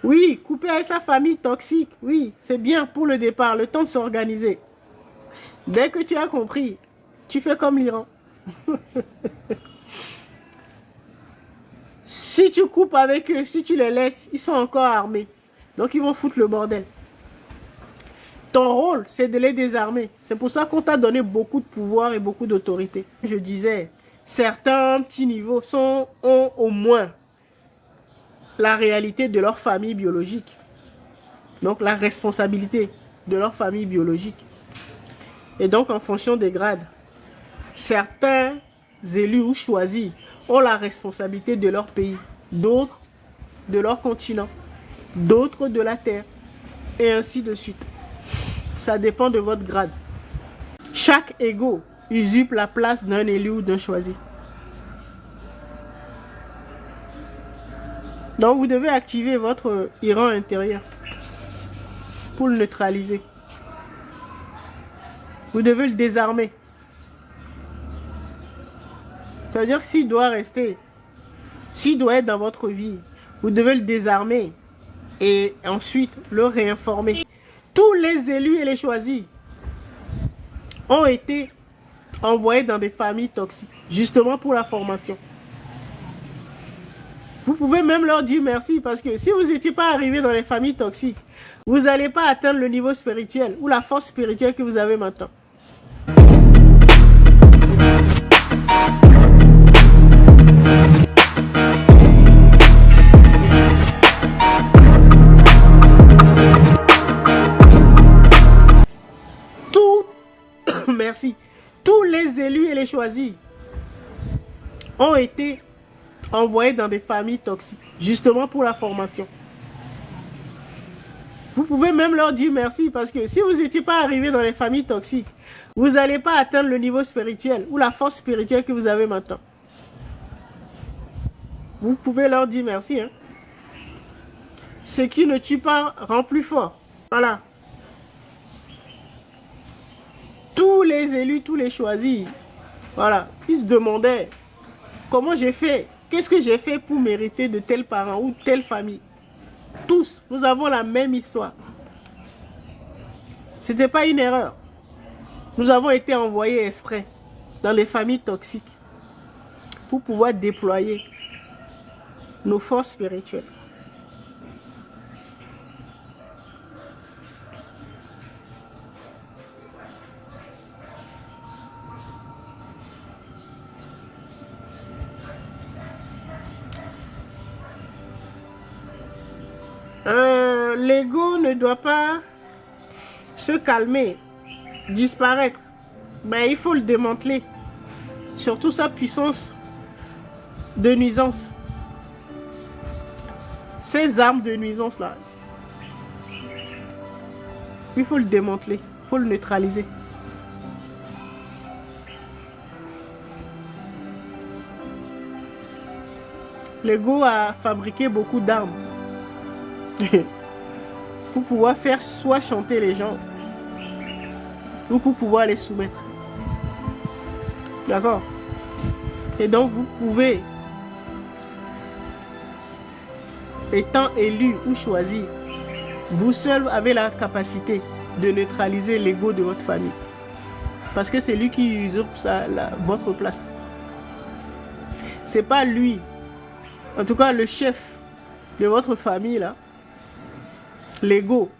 Oui, couper avec sa famille toxique, oui, c'est bien pour le départ, le temps de s'organiser. Dès que tu as compris, tu fais comme l'Iran. Si tu coupes avec eux, si tu les laisses, ils sont encore armés. Donc ils vont foutre le bordel. Ton rôle, c'est de les désarmer. C'est pour ça qu'on t'a donné beaucoup de pouvoir et beaucoup d'autorité. Je disais, certains petits niveaux ont au moins la réalité de leur famille biologique. Donc la responsabilité de leur famille biologique. Et donc en fonction des grades, certains élus ou choisis ont la responsabilité de leur pays, d'autres de leur continent, d'autres de la terre, et ainsi de suite. Ça dépend de votre grade. Chaque ego usurpe la place d'un élu ou d'un choisi. Donc vous devez activer votre Iran intérieur pour le neutraliser. Vous devez le désarmer. Ça veut dire que s'il doit rester, s'il doit être dans votre vie, vous devez le désarmer et ensuite le réinformer. Tous les élus et les choisis ont été envoyés dans des familles toxiques, justement pour la formation. Vous pouvez même leur dire merci parce que si vous n'étiez pas arrivé dans les familles toxiques, vous n'allez pas atteindre le niveau spirituel ou la force spirituelle que vous avez maintenant. Merci. Tous les élus et les choisis ont été envoyés dans des familles toxiques, justement pour la formation. Vous pouvez même leur dire merci parce que si vous n'étiez pas arrivé dans les familles toxiques, vous n'allez pas atteindre le niveau spirituel ou la force spirituelle que vous avez maintenant. Vous pouvez leur dire merci. Hein. Ce qui ne tue pas rend plus fort. Voilà. Tous les élus, tous les choisis, voilà, ils se demandaient comment j'ai fait, qu'est-ce que j'ai fait pour mériter de tels parents ou telle famille. Tous, nous avons la même histoire. C'était pas une erreur. Nous avons été envoyés exprès dans les familles toxiques pour pouvoir déployer nos forces spirituelles. L'ego ne doit pas se calmer, disparaître. Ben, il faut le démanteler. Surtout sa puissance de nuisance. Ces armes de nuisance là. Il faut le démanteler. Il faut le neutraliser. L'ego a fabriqué beaucoup d'armes. Pour pouvoir faire soit chanter les gens ou pour pouvoir les soumettre. D'accord? Et donc vous pouvez, étant élu ou choisi, vous seul avez la capacité de neutraliser l'ego de votre famille. Parce que c'est lui qui usurpe votre place. C'est pas lui, en tout cas le chef de votre famille là, l'ego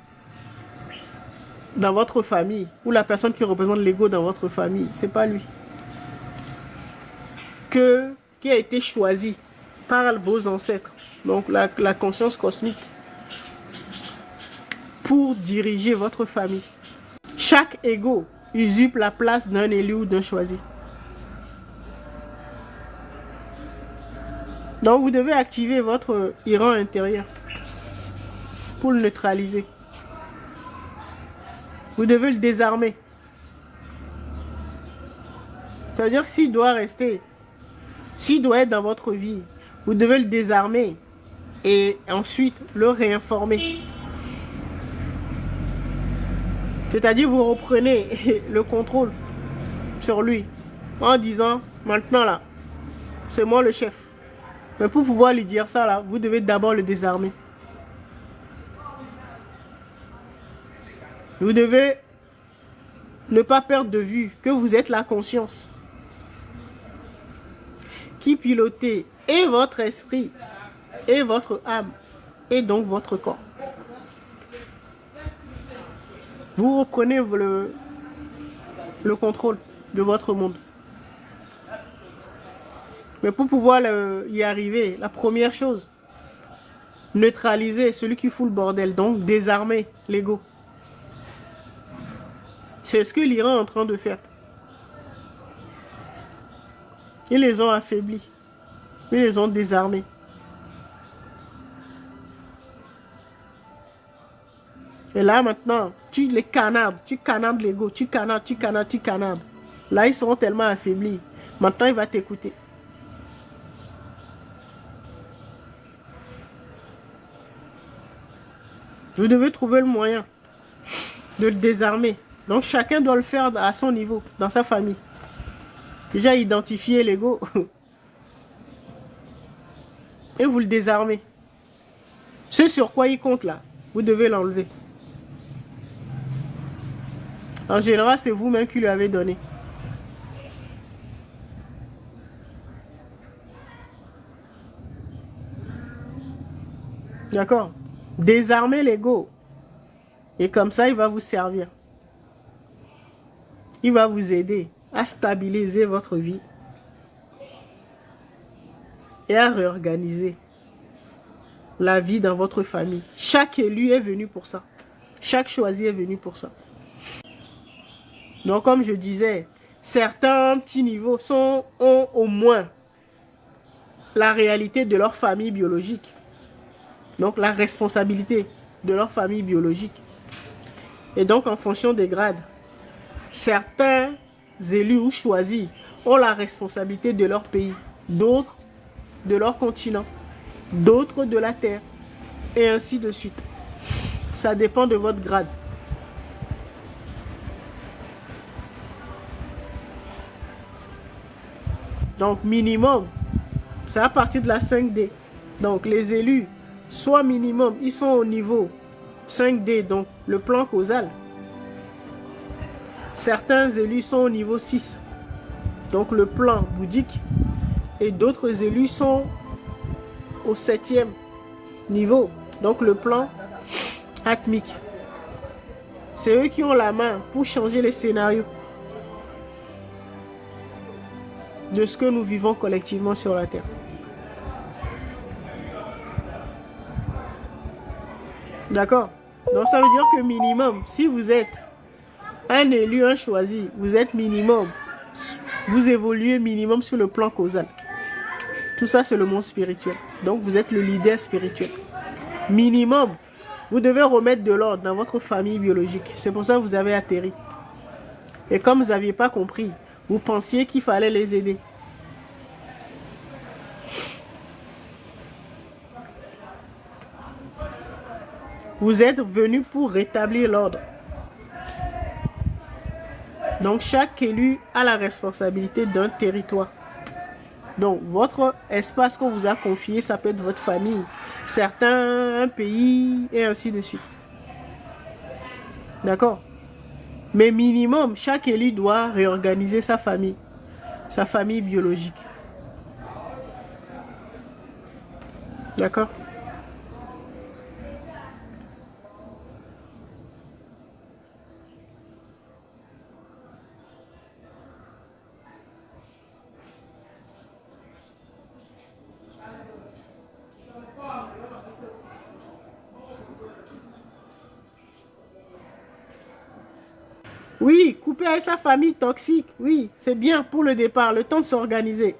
dans votre famille ou la personne qui représente l'ego dans votre famille, c'est pas lui qui a été choisi par vos ancêtres, donc la conscience cosmique, pour diriger votre famille. Chaque ego usurpe la place d'un élu ou d'un choisi. Donc vous devez activer votre Iran intérieur pour le neutraliser. Vous devez le désarmer. Ça veut dire que s'il doit rester, s'il doit être dans votre vie, vous devez le désarmer et ensuite le réinformer. C'est-à-dire vous reprenez le contrôle sur lui en disant maintenant là, c'est moi le chef. Mais pour pouvoir lui dire ça là, vous devez d'abord le désarmer. Vous devez ne pas perdre de vue que vous êtes la conscience qui pilotez et votre esprit et votre âme et donc votre corps. Vous reprenez le contrôle de votre monde. Mais pour pouvoir y arriver, la première chose, neutraliser celui qui fout le bordel, donc désarmer l'ego. C'est ce que l'Iran est en train de faire. Ils les ont affaiblis. Ils les ont désarmés. Et là maintenant, tu les canardes, tu canardes l'ego, tu canardes. Là, ils seront tellement affaiblis. Maintenant, il va t'écouter. Vous devez trouver le moyen de le désarmer. Donc chacun doit le faire à son niveau, dans sa famille. Déjà identifier l'ego. Et vous le désarmez. Ce sur quoi il compte là, vous devez l'enlever. En général, c'est vous-même qui lui avez donné. D'accord? Désarmez l'ego. Et comme ça, il va vous servir. Il va vous aider à stabiliser votre vie et à réorganiser la vie dans votre famille. Chaque élu est venu pour ça. Chaque choisi est venu pour ça. Donc, comme je disais, certains petits niveaux ont au moins la réalité de leur famille biologique. Donc, la responsabilité de leur famille biologique. Et donc, en fonction des grades, certains élus ou choisis ont la responsabilité de leur pays, d'autres de leur continent, d'autres de la terre, et ainsi de suite. Ça dépend de votre grade. Donc, minimum, c'est à partir de la 5D. Donc, les élus, soit minimum, ils sont au niveau 5D, donc le plan causal. Certains élus sont au niveau 6, donc le plan bouddhique. Et d'autres élus sont au 7e niveau, donc le plan atmique. C'est eux qui ont la main pour changer les scénarios de ce que nous vivons collectivement sur la Terre. D'accord? Donc ça veut dire que minimum, si vous êtes un élu, un choisi, vous êtes minimum, vous évoluez minimum sur le plan causal. Tout ça, c'est le monde spirituel. Donc vous êtes le leader spirituel. Minimum, vous devez remettre de l'ordre dans votre famille biologique. C'est pour ça que vous avez atterri. Et comme vous n'aviez pas compris, vous pensiez qu'il fallait les aider. Vous êtes venu pour rétablir l'ordre. Donc chaque élu a la responsabilité d'un territoire. Donc votre espace qu'on vous a confié, ça peut être votre famille, certains, un pays, et ainsi de suite. D'accord? Mais minimum, chaque élu doit réorganiser sa famille biologique. D'accord? Oui, couper avec sa famille toxique, oui, c'est bien pour le départ, le temps de s'organiser.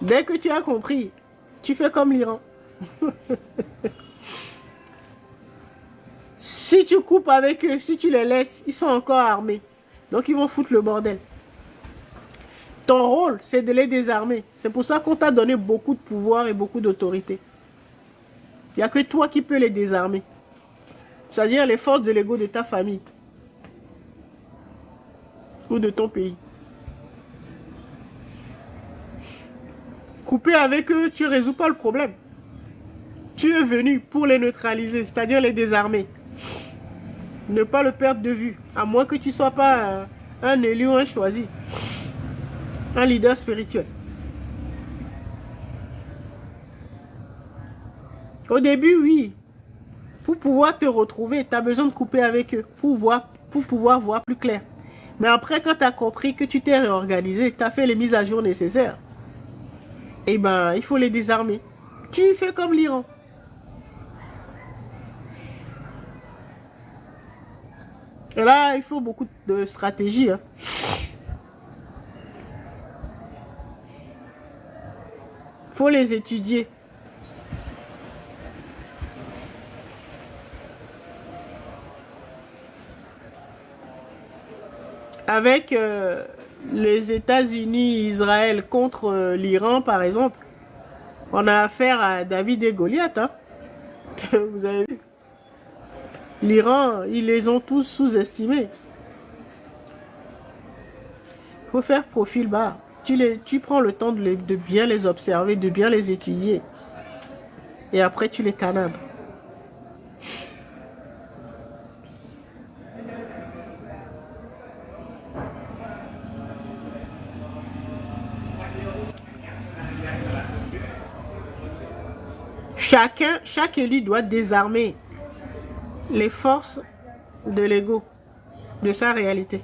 Dès que tu as compris, tu fais comme l'Iran. Si tu coupes avec eux, si tu les laisses, ils sont encore armés. Donc ils vont foutre le bordel. Ton rôle, c'est de les désarmer. C'est pour ça qu'on t'a donné beaucoup de pouvoir et beaucoup d'autorité. Il n'y a que toi qui peux les désarmer. C'est-à-dire les forces de l'ego de ta famille. Ou de ton pays. Couper avec eux, tu ne résous pas le problème. Tu es venu pour les neutraliser, c'est-à-dire les désarmer. Ne pas le perdre de vue. À moins que tu ne sois pas un élu ou un choisi. Un leader spirituel. Au début, oui. Pour pouvoir te retrouver, tu as besoin de couper avec eux. Pour pouvoir voir plus clair. Mais après, quand tu as compris que tu t'es réorganisé, tu as fait les mises à jour nécessaires, eh ben, il faut les désarmer. Tu fais comme l'Iran. Et là, il faut beaucoup de stratégie. Hein. Faut les étudier. Avec les États-Unis, Israël contre l'Iran, par exemple, on a affaire à David et Goliath. Hein. Vous avez vu? L'Iran, ils les ont tous sous-estimés. Il faut faire profil bas. Tu prends le temps de bien les observer, de bien les étudier. Et après, tu les canades. Chaque élu doit désarmer les forces de l'ego, de sa réalité.